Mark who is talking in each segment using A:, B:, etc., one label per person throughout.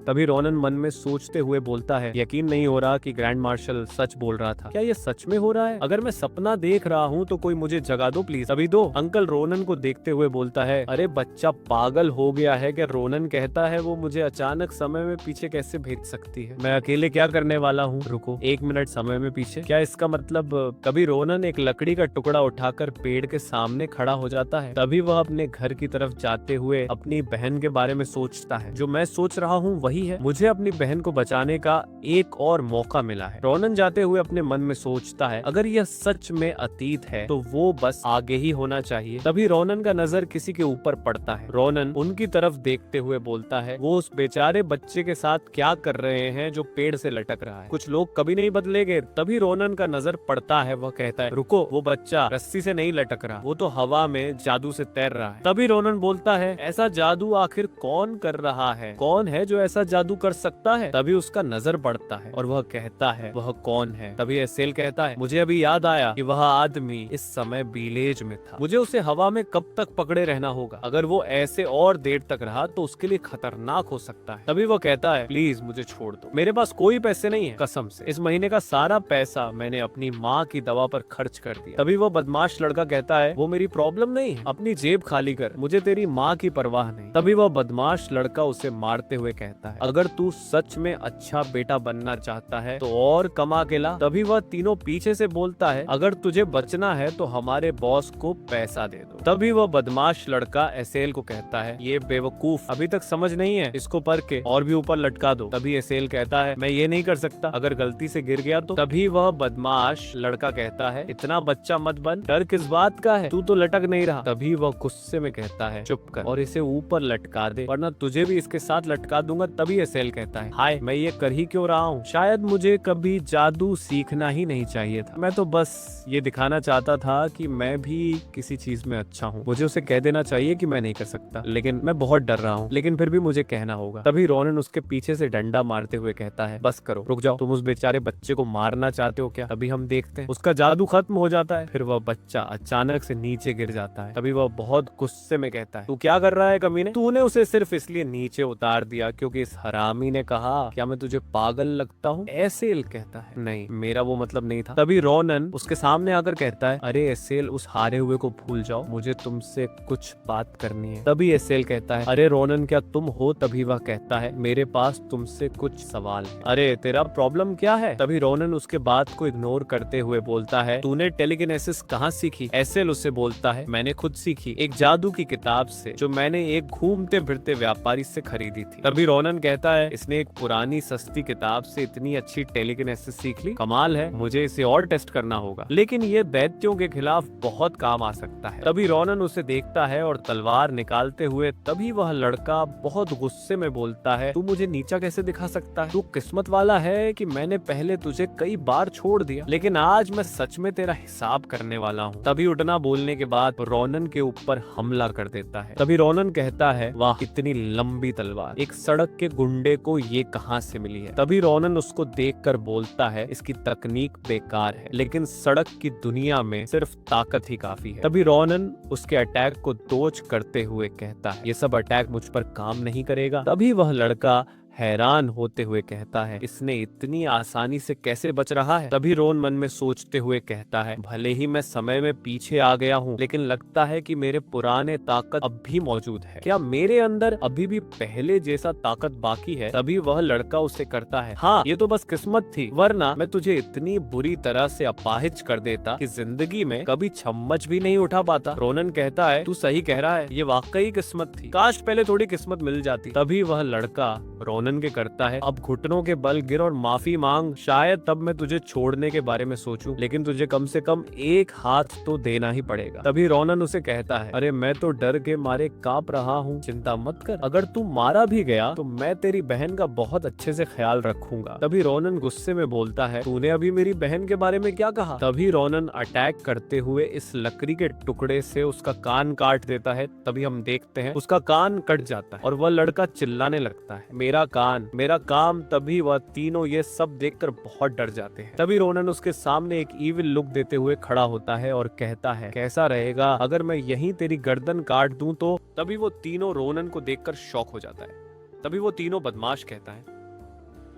A: तभी रोनन मन में सोचते हुए बोलता है, यकीन नहीं हो रहा कि ग्रैंड मार्शल सच बोल रहा था। क्या ये सच में हो रहा है? अगर मैं सपना देख रहा हूँ तो कोई मुझे जगा दो प्लीज। तभी दो अंकल रोनन को देखते हुए बोलता है, अरे बच्चा पागल हो गया है क्या? रोनन कहता है वो मुझे अचानक समय में पीछे कैसे भेज सकती है? मैं अकेले क्या करने वाला हूँ? रुको 1 मिनट, समय में पीछे क्या? इसका मतलब कभी रोनन एक लकड़ी का टुकड़ा उठाकर पेड़ के सामने खड़ा हो जाता है। तभी वह अपने घर की तरफ जाते हुए अपनी बहन के बारे में सोचता है। जो मैं सोच रहा हूँ वही है, मुझे अपनी बहन को बचाने का एक और मौका मिला है। रोनन जाते हुए अपने मन में सोचता है, अगर यह सच में अतीत है तो वो बस आगे ही होना चाहिए। तभी रोनन का नजर किसी के ऊपर पड़ता है। रोनन उनकी तरफ देखते हुए बोलता है, वो उस बेचारे बच्चे के साथ क्या कर रहे हैं जो पेड़ से लटक रहा है? कुछ लोग कभी नहीं बदलेंगे। तभी रोनन का नजर पड़ता है, वह कहता है, रुको, वो बच्चा रस्सी से नहीं लटक रहा, वो तो हवा में जादू से तैर रहा है। तभी रोनन बोलता है, ऐसा जादू आखिर कौन कर रहा है? कौन है जो ऐसा जादू कर सकता है? तभी उसका नजर पड़ता है और वह कहता है, वह कौन है? तभी एसेल कहता है, मुझे अभी याद आया कि वह आदमी इस समय विलेज में था। मुझे उसे हवा में कब तक पकड़े रहना होगा? अगर वो ऐसे और देर तक रहा तो उसके लिए खतरनाक हो सकता है। तभी वो कहता है, प्लीज मुझे छोड़ दो, मेरे पास कोई पैसे नहीं है, कसम से इस महीने का सारा पैसा मैंने अपनी माँ की दवा पर खर्च कर दिया। तभी वो बदमाश लड़का कहता है, वो मेरी प्रॉब्लम नहीं है, अपनी जेब खाली कर, मुझे तेरी माँ की परवाह नहीं। तभी वह बदमाश लड़का उसे मारते हुए कहता है, अगर तू सच में अच्छा बेटा बनना चाहता है तो और कमा के ला। तभी वह तीनों पीछे से बोलता है, अगर तुझे बचना है तो हमारे बॉस को पैसा दे दो। तभी वह बदमाश लड़का एसेल को कहता है, ये बेवकूफ अभी तक समझ नहीं है, इसको पर के और भी ऊपर लटका दो। तभी एसेल कहता है, मैं ये नहीं कर सकता, अगर गलती से गिर गया तो। तभी वह बदमाश लड़का कहता है, इतना बच्चा मत बन, डर किस बात का है, तू तो लटक नहीं रहा। तभी वह गुस्से में कहता है, चुप कर और इसे ऊपर लटका दे वरना तुझे भी इसके साथ लटका दूंगा। तभी एसेल कहता है, हाय, मैं ये कर ही क्यों रहा हूँ? शायद मुझे कभी जादू सीखना ही नहीं चाहिए था, मैं तो बस ये दिखाना चाहता था कि मैं भी किसी चीज में अच्छा हूँ। मुझे उसे कह देना चाहिए कि मैं नहीं कर सकता, लेकिन मैं बहुत डर रहा हूँ, लेकिन फिर भी मुझे कहना होगा। तभी रोनन उसके पीछे से डंडा मारते हुए कहता है, बस करो, रुक जाओ, तुम उस बेचारे बच्चे को मारना चाहते हो क्या? तभी हम देखते हैं उसका जादू खत्म हो जाता है, फिर वह बच्चा अचानक से नीचे गिर जाता है। तभी वह बहुत गुस्से में कहता है, तू क्या कर रहा है कमीने? तूने उसे सिर्फ इसलिए नीचे उतार दिया क्योंकि इस हरामी ने कहा, क्या मैं तुझे पागल लगता हूँ? एसेल कहता है, नहीं, मेरा वो मतलब नहीं था। तभी रोनन उसके सामने आकर कहता है, अरे एसेल, उस हारे हुए को भूल जाओ, मुझे तुमसे कुछ बात करनी है। तभी एसेल कहता है, अरे रोनन, क्या तुम हो? तभी वह कहता है, मेरे पास तुमसे कुछ सवाल है। अरे तेरा प्रॉब्लम क्या है? तभी रोनन उसके बात को इग्नोर करते हुए बोलता है, तूने टेलीकिनेसिस कहाँ सीखी? एसेल उससे बोलता है, मैंने खुद सीखी, एक जादू की किताब से जो मैंने एक घूमते फिरते व्यापारी से खरीदी थी। तभी रोनन कहता है, इसने एक पुरानी सस्ती किताब से इतनी अच्छी टेलीकिनेसिस सीख ली, कमाल है, मुझे इसे और टेस्ट करना होगा, लेकिन ये दैत्यों के खिलाफ बहुत काम आ सकता है। तभी रोनन उसे देखता है और तलवार निकालते हुए तभी वह लड़का बहुत गुस्से में बोलता है, तू मुझे नीचा कैसे दिखा सकता है? तू किस्मत वाला है कि मैंने पहले तुझे कई बार छोड़ दिया, लेकिन आज मैं सच में तेरा हिसाब करने वाला हूँ। तभी उठना बोलने के बाद रोनन के ऊपर हमला कर देता है। तभी रोनन कहता है, वाह, इतनी लंबी तलवार, एक सड़क के गुंडे को ये कहाँ से मिली है? तभी रोनन उसको देखकर बोलता है, इसकी तकनीक बेकार है, लेकिन सड़क की दुनिया में सिर्फ ताकत ही काफी है। तभी रोनन उसके अटैक को डॉज करते हुए कहता है, ये सब अटैक मुझ पर काम नहीं करेगा। तभी वह लड़का हैरान होते हुए कहता है, इसने इतनी आसानी से कैसे बच रहा है? तभी रोन मन में सोचते हुए कहता है, भले ही मैं समय में पीछे आ गया हूँ, लेकिन लगता है कि मेरे पुराने ताकत अब भी मौजूद है। क्या मेरे अंदर अभी भी पहले जैसा ताकत बाकी है? तभी वह लड़का उसे करता है, हाँ, ये तो बस किस्मत थी, वरना मैं तुझे इतनी बुरी तरह से अपाहिज कर देता कि जिंदगी में कभी चम्मच भी नहीं उठा पाता। रोनन कहता है, तू सही कह रहा है, ये वाकई किस्मत थी, काश पहले थोड़ी किस्मत मिल जाती। तभी वह लड़का रोनन के करता है, अब घुटनों के बल गिर और माफी मांग, शायद तब मैं तुझे छोड़ने के बारे में सोचूं, लेकिन तुझे कम से कम एक हाथ तो देना ही पड़ेगा। तभी रोनन उसे कहता है, अरे मैं तो डर के मारे कांप रहा हूँ, चिंता मत कर, अगर तू मारा भी गया तो मैं तेरी बहन का बहुत अच्छे से ख्याल रखूंगा। तभी रोनन गुस्से में बोलता है, तूने अभी मेरी बहन के बारे में क्या कहा? तभी रोनन अटैक करते हुए इस लकड़ी के टुकड़े से उसका कान काट देता है। तभी हम देखते हैं उसका कान कट जाता है और वह लड़का चिल्लाने लगता है, मेरा कान, मेरा काम। तभी वह तीनों ये सब देखकर बहुत डर जाते हैं। तभी रोनन उसके सामने एक इविल लुक देते हुए खड़ा होता है और कहता है, कैसा रहेगा अगर मैं यहीं तेरी गर्दन काट दूं तो? तभी वो तीनों रोनन को देखकर शॉक हो जाता है। तभी वो तीनों बदमाश कहता है,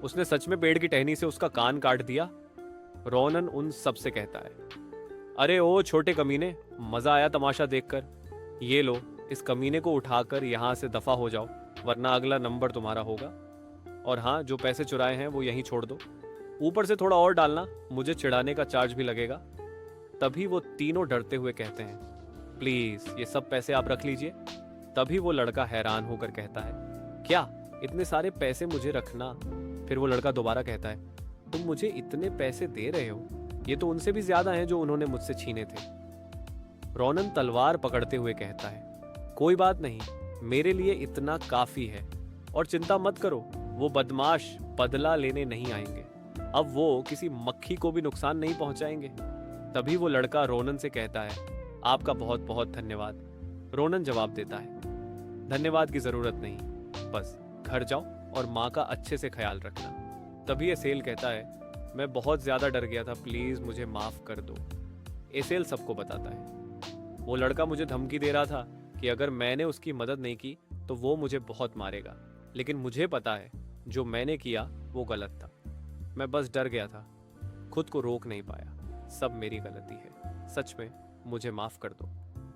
A: उसने सच में पेड़ की टहनी से उसका कान काट दिया? रोनन उन सब से कहता है, अरे ओ छोटे कमीने, मजा आया तमाशा देखकर। ये लो, इस कमीने को उठाकर यहाँ से दफा हो जाओ, वरना अगला नंबर तुम्हारा होगा। और हाँ, जो पैसे चुराए हैं वो यहीं छोड़ दो, ऊपर से थोड़ा और डालना, मुझे चिढ़ाने का चार्ज भी लगेगा। तभी वो तीनों डरते हुए कहते हैं, प्लीज ये सब पैसे आप रख लीजिए। तभी वो लड़का हैरान होकर कहता है, क्या इतने सारे पैसे मुझे रखना? फिर वो लड़का दोबारा कहता है, तुम मुझे इतने पैसे दे रहे हो, ये तो उनसे भी ज्यादा हैं जो उन्होंने मुझसे छीने थे। रोनन तलवार पकड़ते हुए कहता है, कोई बात नहीं, मेरे लिए इतना काफी है, और चिंता मत करो, वो बदमाश बदला लेने नहीं आएंगे। अब वो किसी मक्खी को भी नुकसान नहीं पहुंचाएंगे। तभी वो लड़का रोनन से कहता है, आपका बहुत बहुत धन्यवाद। रोनन जवाब देता है, धन्यवाद की जरूरत नहीं, बस घर जाओ और माँ का अच्छे से ख्याल रखना। तभी एसेल कहता है, मैं बहुत ज्यादा डर गया था, प्लीज मुझे माफ कर दो। एसेल सबको बताता है, वो लड़का मुझे धमकी दे रहा था कि अगर मैंने उसकी मदद नहीं की तो वो मुझे बहुत मारेगा, लेकिन मुझे पता है जो मैंने किया वो गलत था। मैं बस डर गया था, खुद को रोक नहीं पाया, सब मेरी गलती है, सच में मुझे माफ कर दो।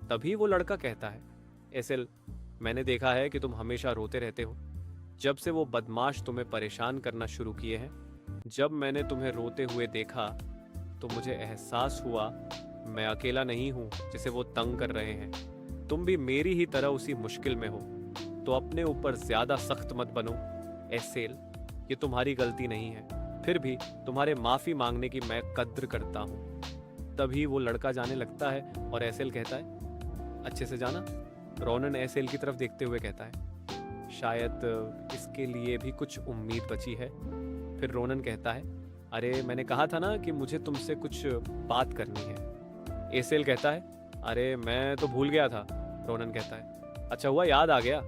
A: तभी वो लड़का कहता है, एसेल, मैंने देखा है कि तुम हमेशा रोते रहते हो। जब से वो बदमाश तुम्हें परेशान करना शुरू किए हैं, जब मैंने तुम्हें रोते हुए देखा तो मुझे एहसास हुआ मैं अकेला नहीं हूं जिसे वो तंग कर रहे हैं। तुम भी मेरी ही तरह उसी मुश्किल में हो, तो अपने ऊपर ज्यादा सख्त मत बनो। एसेल, ये तुम्हारी गलती नहीं है, फिर भी तुम्हारे माफी मांगने की मैं कद्र करता हूँ। तभी वो लड़का जाने लगता है और एसेल कहता है, अच्छे से जाना। रोनन एसेल की तरफ देखते हुए कहता है, शायद इसके लिए भी कुछ उम्मीद बची है। फिर रोनन कहता है, अरे मैंने कहा था ना कि मुझे तुमसे कुछ बात करनी है। एसेल कहता है, अरे मैं तो भूल गया था। रोनन कहता है, अच्छा हुआ याद आ गया,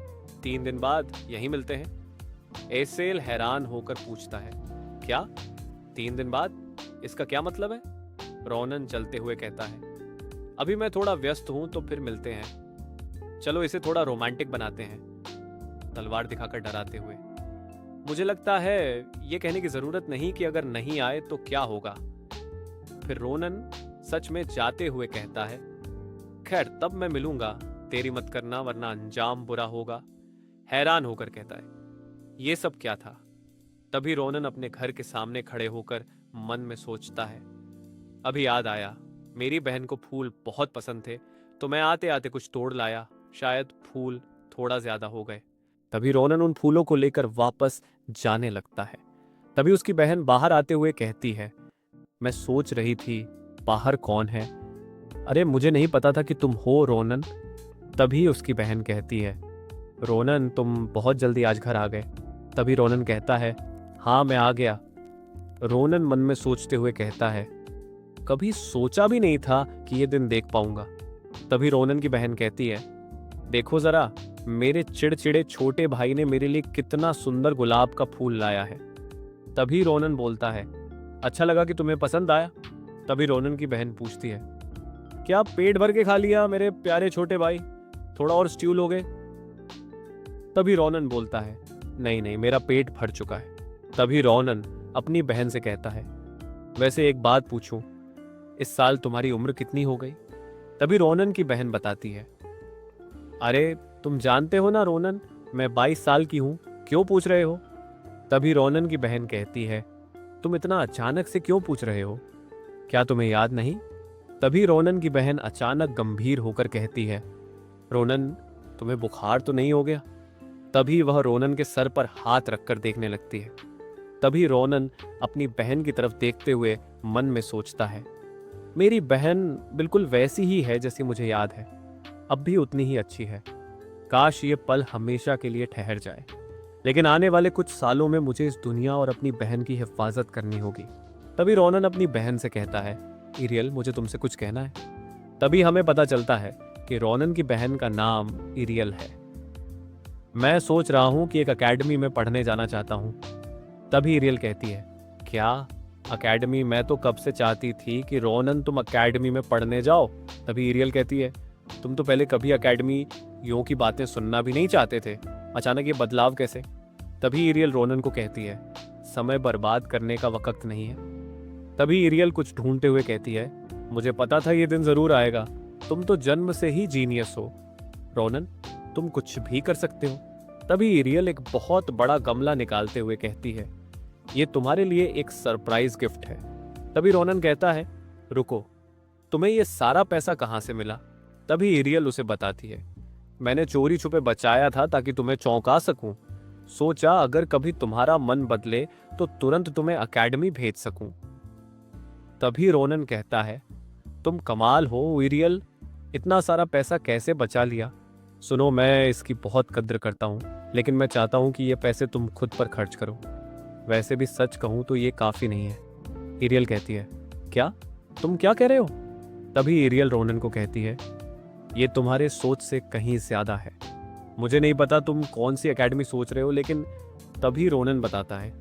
A: 3 दिन बाद यहीं मिलते हैं। एसेल हैरान होकर पूछता है, क्या 3 दिन बाद? इसका क्या मतलब है? रोनन चलते हुए कहता है, अभी मैं थोड़ा व्यस्त हूं तो फिर मिलते हैं, चलो इसे थोड़ा रोमांटिक बनाते हैं, तलवार दिखाकर डराते हुए। मुझे लगता है ये कहने की जरूरत नहीं कि अगर नहीं आए तो क्या होगा। फिर रोनन सच में जाते हुए कहता है, खैर तब मैं मिलूंगा, तेरी मत करना वरना अंजाम बुरा होगा। हैरान होकर कहता है, ये सब क्या था? तभी रोनन अपने घर के सामने खड़े होकर मन में सोचता है, अभी याद आया, मेरी बहन को फूल बहुत पसंद थे, तो मैं आते आते कुछ तोड़ लाया, शायद फूल थोड़ा ज्यादा हो गए। तभी रोनन उन फूलों को लेकर वापस जाने लगता है। तभी उसकी बहन बाहर आते हुए कहती है, मैं सोच रही थी बाहर कौन है? अरे मुझे नहीं पता था कि तुम हो रोनन। तभी उसकी बहन कहती है, रोनन तुम बहुत जल्दी आज घर आ गए। तभी रोनन कहता है, हाँ मैं आ गया। रोनन मन में सोचते हुए कहता है, कभी सोचा भी नहीं था कि ये दिन देख पाऊंगा। तभी रोनन की बहन कहती है, देखो जरा, मेरे चिड़चिड़े छोटे भाई ने मेरे लिए कितना सुंदर गुलाब का फूल लाया है। तभी रोनन बोलता है, अच्छा लगा कि तुम्हें पसंद आया। तभी रोनन की बहन पूछती है, क्या पेट भर के खा लिया मेरे प्यारे छोटे भाई? थोड़ा और स्ट्यू लोगे? तभी रोनन बोलता है, नहीं नहीं, मेरा पेट भर चुका है। तभी रोनन अपनी बहन से कहता है, वैसे एक बात पूछूं, इस साल तुम्हारी उम्र कितनी हो गई? तभी रोनन की बहन बताती है, अरे तुम जानते हो ना रोनन, मैं 22 साल की हूं, क्यों पूछ रहे हो? तभी रोनन की बहन कहती है, तुम इतना अचानक से क्यों पूछ रहे हो, क्या तुम्हें याद नहीं? तभी रोनन की बहन अचानक गंभीर होकर कहती है, रोनन तुम्हें बुखार तो नहीं हो गया? तभी वह रोनन के सर पर हाथ रखकर देखने लगती है। तभी रोनन अपनी बहन की तरफ देखते हुए मन में सोचता है, मेरी बहन बिल्कुल वैसी ही है जैसी मुझे याद है, अब भी उतनी ही अच्छी है। काश ये पल हमेशा के लिए ठहर जाए, लेकिन आने वाले कुछ सालों में मुझे इस दुनिया और अपनी बहन की हिफाजत करनी होगी। तभी रोनन अपनी बहन से कहता है, इरियल मुझे तुमसे कुछ कहना है। तभी हमें पता चलता है कि रोनन की बहन का नाम इरियल है। मैं सोच रहा हूँ कि एक एकेडमी में पढ़ने जाना चाहता हूँ। तभी इरियल कहती है, क्या एकेडमी? मैं तो कब से चाहती थी कि रोनन तुम एकेडमी में पढ़ने जाओ। तभी इरियल कहती है, तुम तो पहले कभी एकेडमी यों की बातें सुनना भी नहीं चाहते थे, अचानक ये बदलाव कैसे? तभी एरियल रोनन को कहती है, समय बर्बाद करने का वक्त नहीं है। तभी एरियल कुछ ढूंढते हुए कहती है, मुझे पता था ये दिन जरूर आएगा। तुम तो जन्म से ही जीनियस हो रोनन, तुम कुछ भी कर सकते हो। तभी एरियल एक बहुत बड़ा गमला निकालते हुए कहती है, ये तुम्हारे लिए एक सरप्राइज गिफ्ट है। तभी रोनन कहता है, रुको, तुम्हें ये सारा पैसा कहाँ से मिला? तभी एरियल उसे बताती है, मैंने चोरी छुपे बचाया था ताकि तुम्हें चौंका सकूं। सोचा अगर कभी तुम्हारा मन बदले तो तुरंत तुम्हें एकेडमी भेज सकूं। तभी रोनन कहता है, तुम कमाल हो एरियल, इतना सारा पैसा कैसे बचा लिया? सुनो, मैं इसकी बहुत कद्र करता हूँ, लेकिन मैं चाहता हूँ कि ये पैसे तुम खुद पर खर्च करो। वैसे भी सच कहूँ तो ये काफ़ी नहीं है। एरियल कहती है, क्या? तुम क्या कह रहे हो? तभी एरियल रोनन को कहती है, ये तुम्हारे सोच से कहीं ज़्यादा है। मुझे नहीं पता तुम कौन सी एकेडमी सोच रहे हो, लेकिन तभी रोनन बताता है,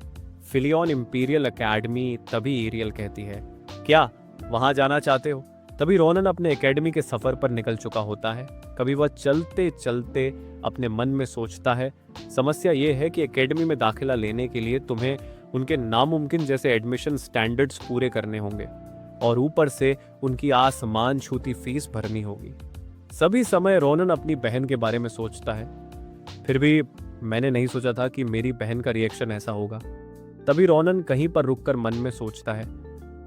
A: फिलियन इंपीरियल एकेडमी। तभी एरियल कहती है, क्या वहाँ जाना चाहते हो? तभी रोनन अपने एकेडमी के सफ़र पर निकल चुका होता है। कभी वह चलते चलते अपने मन में सोचता है, समस्या ये है कि एकेडमी में दाखिला लेने के लिए तुम्हें उनके नामुमकिन जैसे एडमिशन स्टैंडर्ड्स पूरे करने होंगे और ऊपर से उनकी आसमान छूती फीस भरनी होगी। सभी समय रोनन अपनी बहन के बारे में सोचता है, फिर भी मैंने नहीं सोचा था कि मेरी बहन का रिएक्शन ऐसा होगा। तभी रोनन कहीं पर रुककर मन में सोचता है,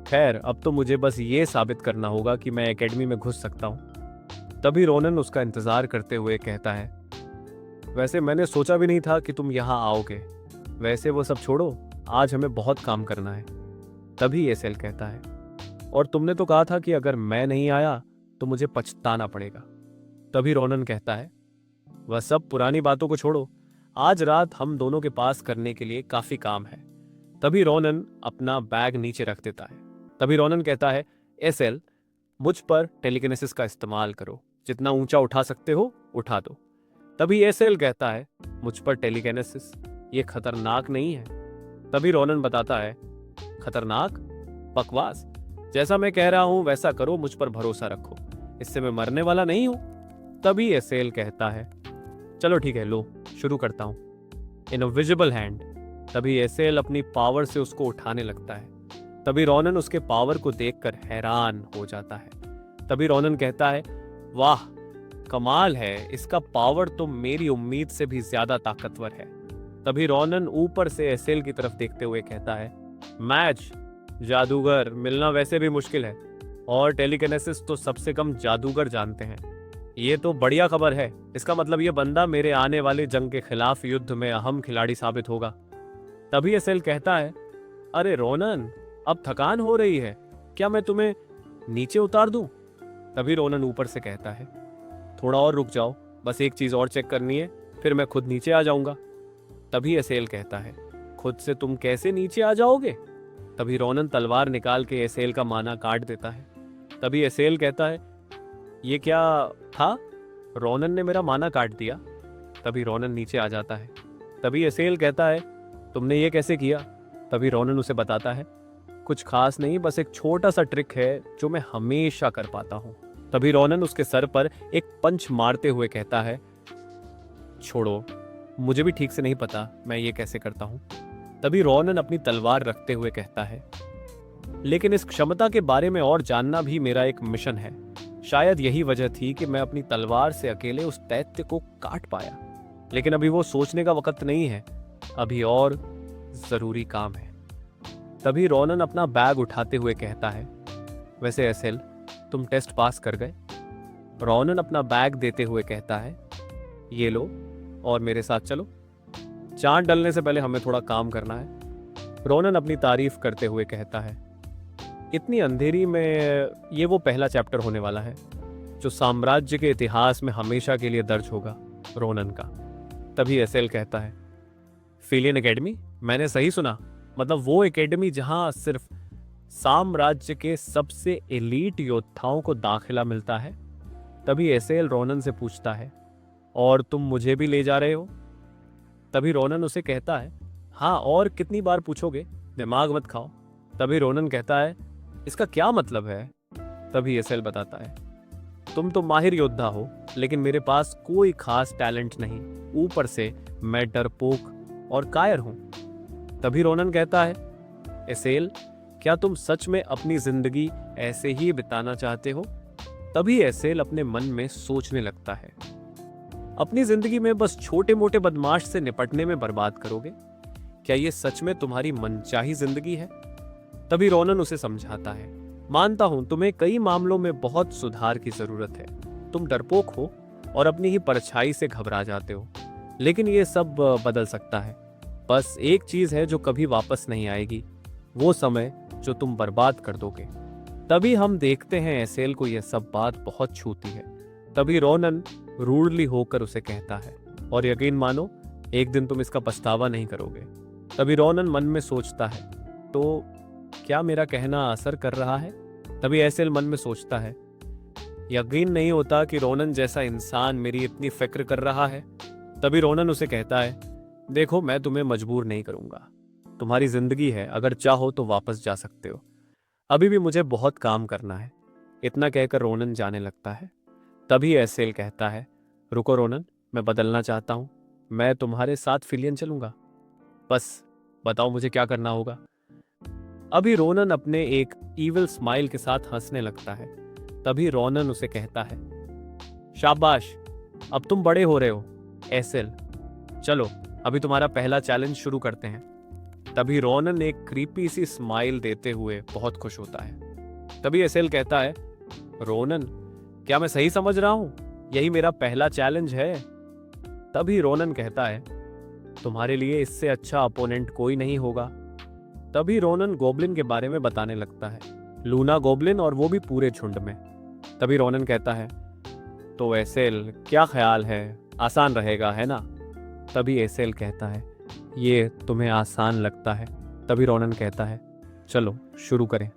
A: खैर अब तो मुझे बस ये साबित करना होगा कि मैं एकेडमी में घुस सकता हूँ। तभी रोनन उसका इंतजार करते हुए कहता है, वैसे मैंने सोचा भी नहीं था कि तुम यहाँ आओगे। वैसे वो सब छोड़ो, आज हमें बहुत काम करना है। तभी एसेल कहता है, और तुमने तो कहा था कि अगर मैं नहीं आया तो मुझे पछताना पड़ेगा। तभी रोनन कहता है, वह सब पुरानी बातों को छोड़ो, आज रात हम दोनों के पास करने के लिए काफी काम है। तभी रोनन अपना बैग नीचे रख देता है। तभी रोनन कहता है, एसेल, मुझ पर टेलीकिनेसिस का इस्तेमाल करो, जितना ऊंचा उठा सकते हो उठा दो। तभी एसेल कहता है, मुझ पर टेलीकिनेसिस, ये खतरनाक नहीं है? तभी रोनन बताता है, खतरनाक? बकवास, जैसा मैं कह रहा हूं वैसा करो, मुझ पर भरोसा रखो, इससे मैं मरने वाला नहीं हूं। तभी एसेल कहता है, चलो ठीक है, लो शुरू करता हूं, इन अ विजिबल हैंड। तभी एसेल अपनी पावर से उसको उठाने लगता है। तभी रोनन उसके पावर को देखकर हैरान हो जाता है। तभी रोनन कहता है, वाह कमाल है, इसका पावर तो मेरी उम्मीद से भी ज्यादा ताकतवर है। तभी रोनन ऊपर से एसेल की तरफ देखते हुए कहता है, मैच, जादूगर मिलना वैसे भी मुश्किल है और टेलीकिनेसिस तो सबसे कम जादूगर जानते हैं। ये तो बढ़िया खबर है, इसका मतलब ये बंदा मेरे आने वाले जंग के खिलाफ युद्ध में अहम खिलाड़ी साबित होगा। तभी एसेल कहता है, अरे रोनन, अब थकान हो रही है, क्या मैं तुम्हें नीचे उतार दूं? तभी रोनन ऊपर से कहता है, थोड़ा और रुक जाओ, बस एक चीज और चेक करनी है, फिर मैं खुद नीचे आ जाऊंगा। तभी एसेल कहता है, खुद से तुम कैसे नीचे आ जाओगे? तभी रोनन तलवार निकाल के एसेल का माना काट देता है। तभी एसेल कहता है, ये क्या था? रोनन ने मेरा माना काट दिया। तभी रोनन नीचे आ जाता है। तभी एसेल कहता है, तुमने ये कैसे किया? तभी रोनन उसे बताता है, कुछ खास नहीं, बस एक छोटा सा ट्रिक है जो मैं हमेशा कर पाता हूँ। तभी रोनन उसके सर पर एक पंच मारते हुए कहता है, छोड़ो, मुझे भी ठीक से नहीं पता मैं ये कैसे करता हूँ। तभी रोनन अपनी तलवार रखते हुए कहता है, लेकिन इस क्षमता के बारे में और जानना भी मेरा एक मिशन है। शायद यही वजह थी कि मैं अपनी तलवार से अकेले उस दैत्य को काट पाया, लेकिन अभी वो सोचने का वक्त नहीं है, अभी और जरूरी काम है। तभी रोनन अपना बैग उठाते हुए कहता है, वैसे एसेल, तुम टेस्ट पास कर गए। रोनन अपना बैग देते हुए कहता है, ये लो और मेरे साथ चलो, चांद डलने से पहले हमें थोड़ा काम करना है। रोनन अपनी तारीफ करते हुए कहता है, इतनी अंधेरी में ये वो पहला चैप्टर होने वाला है जो साम्राज्य के इतिहास में हमेशा के लिए दर्ज होगा, रोनन का। तभी एसेल कहता है, फिलियन एकेडमी? मैंने सही सुना, मतलब वो एकेडमी जहां सिर्फ साम्राज्य के सबसे एलीट योद्धाओं को दाखिला मिलता है? तभी एसेल रोनन से पूछता है, और तुम मुझे भी ले जा रहे हो? तभी रोनन उसे कहता है, हाँ, और कितनी बार पूछोगे, दिमाग मत खाओ। तभी रोनन कहता है, इसका क्या मतलब है? तभी एसेल बताता है, तुम तो माहिर योद्धा हो, लेकिन मेरे पास कोई खास टैलेंट नहीं, ऊपर से मैं डरपोक और कायर हूं। तभी रोनन कहता है, एसेल, क्या तुम सच में अपनी जिंदगी ऐसे ही बिताना चाहते हो? तभी एसेल अपने मन में सोचने लगता है, अपनी जिंदगी में बस छोटे मोटे बदमाश से निपटने में बर्बाद करोगे? क्या ये सच में तुम्हारी मनचाही जिंदगी है? तभी रोनन उसे समझाता है, मानता हूं तुम्हें कई मामलों में बहुत सुधार की जरूरत है। तुम डरपोक हो और अपनी ही परछाई से घबरा जाते हो, लेकिन ये सब बदल सकता है। बस एक चीज है जो कभी वापस नहीं आएगी, वो समय जो तुम बर्बाद कर दोगे। तभी हम देखते हैं एसेल को यह सब बात बहुत छूती है। तभी रोनन रूडली होकर उसे कहता है, और यकीन मानो एक दिन तुम इसका पछतावा नहीं करोगे। तभी रोनन मन में सोचता है, तो क्या मेरा कहना असर कर रहा है? तभी एसेल मन में सोचता है, यकीन नहीं होता कि रोनन जैसा इंसान मेरी इतनी फिक्र कर रहा है। तभी रोनन उसे कहता है, देखो मैं तुम्हें मजबूर नहीं करूंगा, तुम्हारी जिंदगी है, अगर चाहो तो वापस जा सकते हो, अभी भी मुझे बहुत काम करना है। इतना कहकर रोनन जाने लगता है। तभी एसेल कहता है, रुको रोनन, मैं बदलना चाहता हूं, मैं तुम्हारे साथ फिलियन चलूंगा, बस बताओ मुझे क्या करना होगा। अभी रोनन अपने एक ईविल स्माइल के साथ हंसने लगता है। तभी रोनन उसे कहता है, शाबाश, अब तुम बड़े हो रहे हो एसेल, चलो अभी तुम्हारा पहला चैलेंज शुरू करते हैं। तभी रोनन एक क्रीपी सी स्माइल देते हुए बहुत खुश होता है। तभी एसेल कहता है, रोनन, क्या मैं सही समझ रहा हूं? यही मेरा पहला चैलेंज है? तभी रोनन कहता है, तुम्हारे लिए इससे अच्छा अपोनेंट कोई नहीं होगा। तभी रोनन गोब्लिन के बारे में बताने लगता है, लूना गोब्लिन, और वो भी पूरे झुंड में। तभी रोनन कहता है, तो एसेल क्या ख्याल है, आसान रहेगा है ना? तभी एसेल कहता है, ये तुम्हें आसान लगता है? तभी रोनन कहता है, चलो शुरू करें।